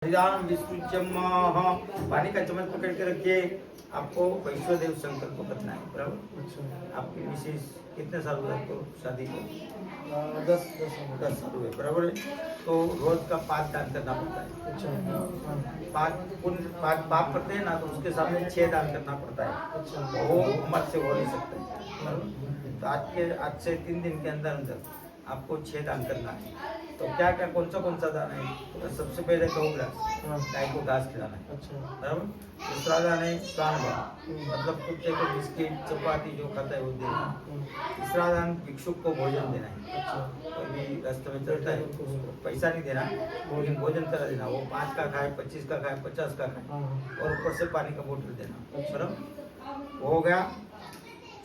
अभिधान विसृज्यम। पानी का चम्मच पकड़ के रखिए। आपको वैष्णोदेव संकल्प करना है, बराबर। अच्छा। आपकी मिसेस कितने साल हुए आपको शादी को? 10 साल हुए, बराबर है। तो रोज का 5 दान करना पड़ता है। अच्छा। 5 पुण्य 5 पाप करते हैं ना, तो उसके सामने 6 दान करना पड़ता है। अच्छा। वो उम्र से हो नहीं सकता है। तो आज से 3 दिन के अंदर अंदर आपको 6 दान करना है। तो क्या क्या कौन सा दान है? तो सबसे पहले गौ ग्रास, गाय को घास खिलाना है, अच्छा। बराबर। दूसरा दान है स्वान भाव, मतलब कुत्ते को बिस्किट चपाती जो खाता है वो देना। तीसरा दान भिक्षुक को भोजन देना है। अच्छा। कोई रास्ते में चलता है उसको पैसा नहीं देना, लेकिन भोजन करा देना। वो 5 का खाए, 25 का खाए, 50 का खाए, और ऊपर से पानी का बोतल देना, बराबर। हो गया।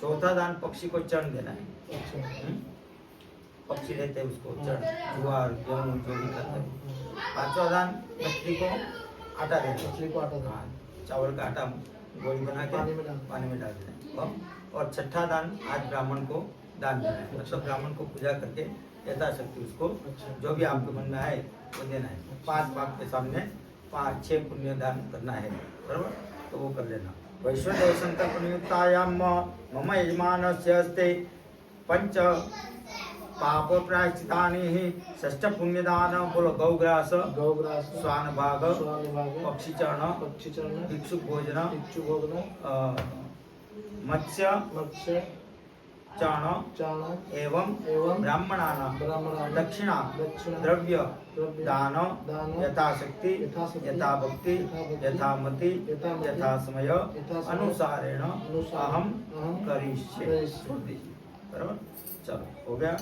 चौथा दान पक्षी को चढ़ देना है। अच्छा। पक्षी देते हैं उसको चढ़, ज्वार गेहूँ जो भी खाता है। 5वां दान मछली को आटा देना। मछली को आटा देना। हाँ, चावल का आटा गोली बना के पानी में डाल देना है। और 6ठा दान आज ब्राह्मण को दान देना है, मतलब ब्राह्मण को पूजा करके यथाशक्ति उसको जो भी आपके मन में आए वो देना है। 5 बाप के सामने 5-6 पुण्य दान करना है, बराबर। तो वो कर लेना। वैष्णोदेव संकल्प नियुक्तायाम मम यजमानस्य हस्ते 5 पाप प्रायश्चितानि 6 पुण्यदान। बोलो गौग्रास, स्वान भाग, पक्षी चरण, भिक्षुक भोजन, मत्स्य चरण एवं ब्राह्मणानां दक्षिणा द्रव्य दान यथाशक्ति यथा भक्ति यथा मति यथा समय अनुसारेण अहम करिष्ये। बराबर। चलो हो गया।